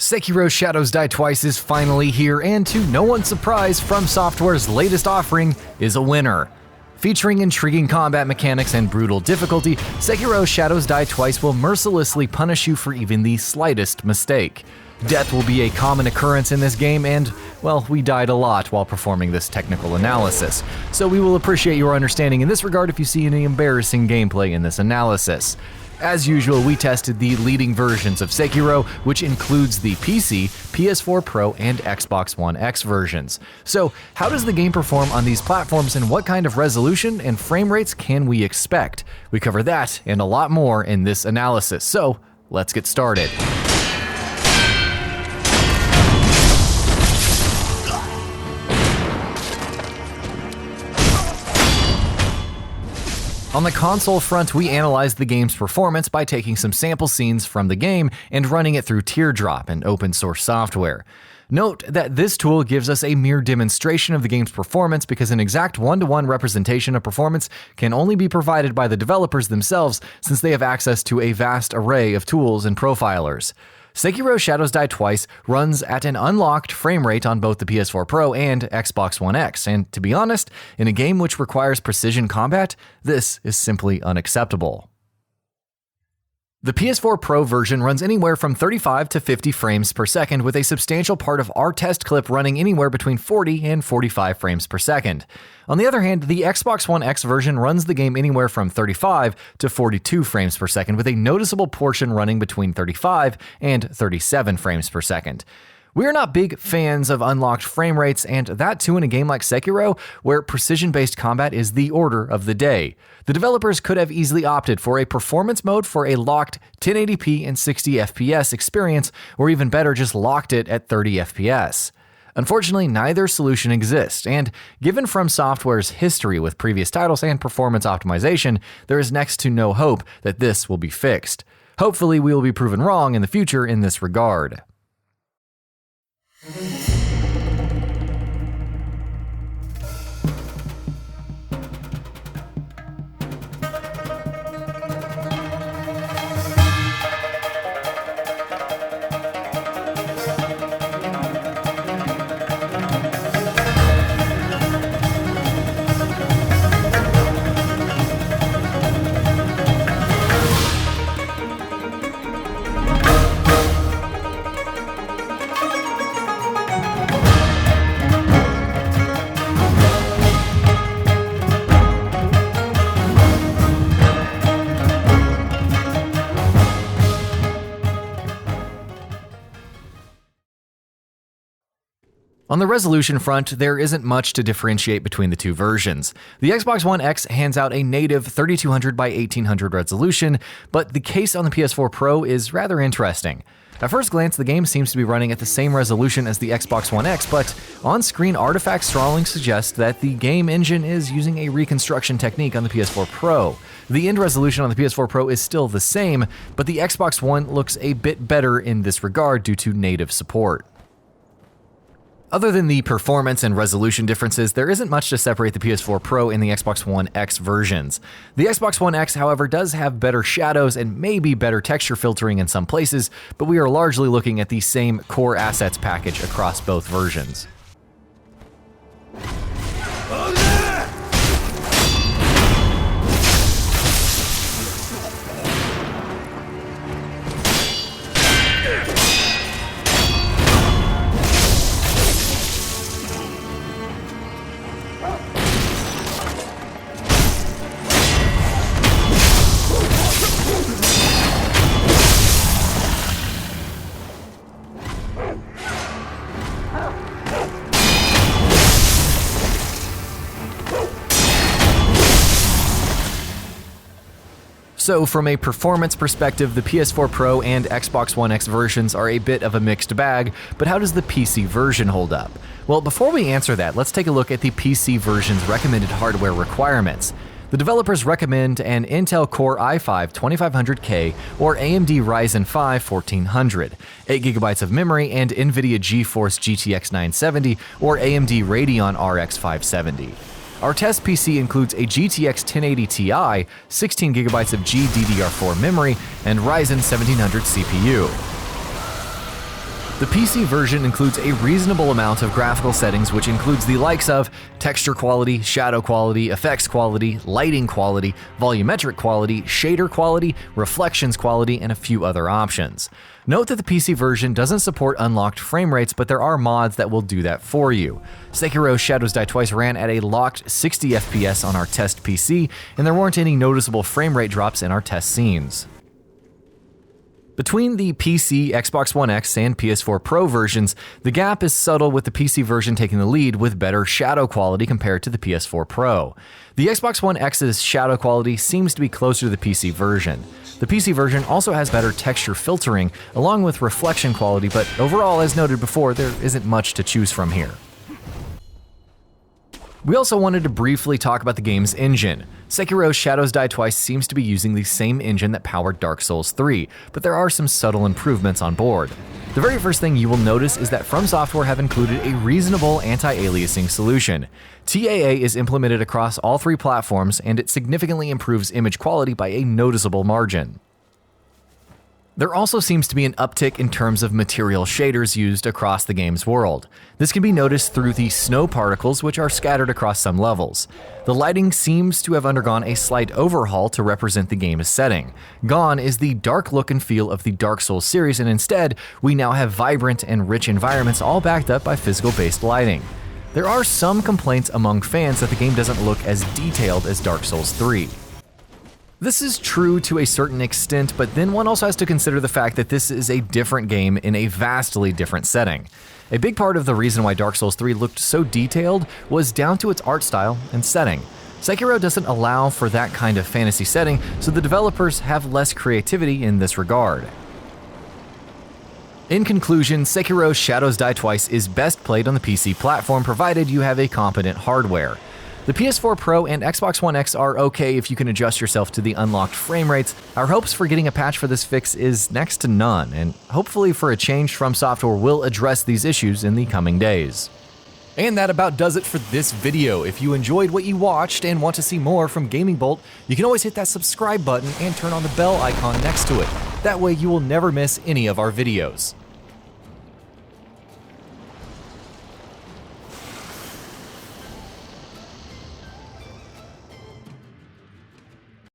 Sekiro Shadows Die Twice is finally here, and to no one's surprise, From Software's latest offering is a winner. Featuring intriguing combat mechanics and brutal difficulty, Sekiro Shadows Die Twice will mercilessly punish you for even the slightest mistake. Death will be a common occurrence in this game, and, well, we died a lot while performing this technical analysis, so we will appreciate your understanding in this regard if you see any embarrassing gameplay in this analysis. As usual, we tested the leading versions of Sekiro, which includes the PC, PS4 Pro, and Xbox One X versions. So, how does the game perform on these platforms, and what kind of resolution and frame rates can we expect? We cover that and a lot more in this analysis, so let's get started. On the console front, we analyzed the game's performance by taking some sample scenes from the game and running it through Teardrop and open source software. Note that this tool gives us a mere demonstration of the game's performance because an exact one-to-one representation of performance can only be provided by the developers themselves since they have access to a vast array of tools and profilers. Sekiro Shadows Die Twice runs at an unlocked frame rate on both the PS4 Pro and Xbox One X, and to be honest, in a game which requires precision combat, this is simply unacceptable. The PS4 Pro version runs anywhere from 35 to 50 frames per second, with a substantial part of our test clip running anywhere between 40 and 45 frames per second. On the other hand, the Xbox One X version runs the game anywhere from 35 to 42 frames per second, with a noticeable portion running between 35 and 37 frames per second. We are not big fans of unlocked frame rates, and that too in a game like Sekiro, where precision-based combat is the order of the day. The developers could have easily opted for a performance mode for a locked 1080p and 60 FPS experience, or even better, just locked it at 30 FPS. Unfortunately, neither solution exists, and given From Software's history with previous titles and performance optimization, there is next to no hope that this will be fixed. Hopefully, we will be proven wrong in the future in this regard. On the resolution front, there isn't much to differentiate between the two versions. The Xbox One X hands out a native 3200 by 1800 resolution, but the case on the PS4 Pro is rather interesting. At first glance, the game seems to be running at the same resolution as the Xbox One X, but on-screen artifact scrolling suggests that the game engine is using a reconstruction technique on the PS4 Pro. The end resolution on the PS4 Pro is still the same, but the Xbox One looks a bit better in this regard due to native support. Other than the performance and resolution differences, there isn't much to separate the PS4 Pro and the Xbox One X versions. The Xbox One X, however, does have better shadows and maybe better texture filtering in some places, but we are largely looking at the same core assets package across both versions. So from a performance perspective, the PS4 Pro and Xbox One X versions are a bit of a mixed bag, but how does the PC version hold up? Well, before we answer that, let's take a look at the PC version's recommended hardware requirements. The developers recommend an Intel Core i5 2500K or AMD Ryzen 5 1400, 8GB of memory, and NVIDIA GeForce GTX 970 or AMD Radeon RX 570. Our test PC includes a GTX 1080 Ti, 16GB of GDDR4 memory, and Ryzen 1700 CPU. The PC version includes a reasonable amount of graphical settings, which includes the likes of texture quality, shadow quality, effects quality, lighting quality, volumetric quality, shader quality, reflections quality, and a few other options. Note that the PC version doesn't support unlocked frame rates, but there are mods that will do that for you. Sekiro Shadows Die Twice ran at a locked 60 FPS on our test PC, and there weren't any noticeable frame rate drops in our test scenes. Between the PC, Xbox One X, and PS4 Pro versions, the gap is subtle, with the PC version taking the lead with better shadow quality compared to the PS4 Pro. The Xbox One X's shadow quality seems to be closer to the PC version. The PC version also has better texture filtering along with reflection quality, but overall, as noted before, there isn't much to choose from here. We also wanted to briefly talk about the game's engine. Sekiro Shadows Die Twice seems to be using the same engine that powered Dark Souls 3, but there are some subtle improvements on board. The very first thing you will notice is that From Software have included a reasonable anti-aliasing solution. TAA is implemented across all three platforms, and it significantly improves image quality by a noticeable margin. There also seems to be an uptick in terms of material shaders used across the game's world. This can be noticed through the snow particles, which are scattered across some levels. The lighting seems to have undergone a slight overhaul to represent the game's setting. Gone is the dark look and feel of the Dark Souls series, and instead, we now have vibrant and rich environments all backed up by physical-based lighting. There are some complaints among fans that the game doesn't look as detailed as Dark Souls 3. This is true to a certain extent, but then one also has to consider the fact that this is a different game in a vastly different setting. A big part of the reason why Dark Souls 3 looked so detailed was down to its art style and setting. Sekiro doesn't allow for that kind of fantasy setting, so the developers have less creativity in this regard. In conclusion, Sekiro Shadows Die Twice is best played on the PC platform provided you have a competent hardware. The PS4 Pro and Xbox One X are okay if you can adjust yourself to the unlocked frame rates. Our hopes for getting a patch for this fix is next to none, and hopefully for a change, From Software will address these issues in the coming days. And that about does it for this video. If you enjoyed what you watched and want to see more from Gaming Bolt, you can always hit that subscribe button and turn on the bell icon next to it. That way you will never miss any of our videos.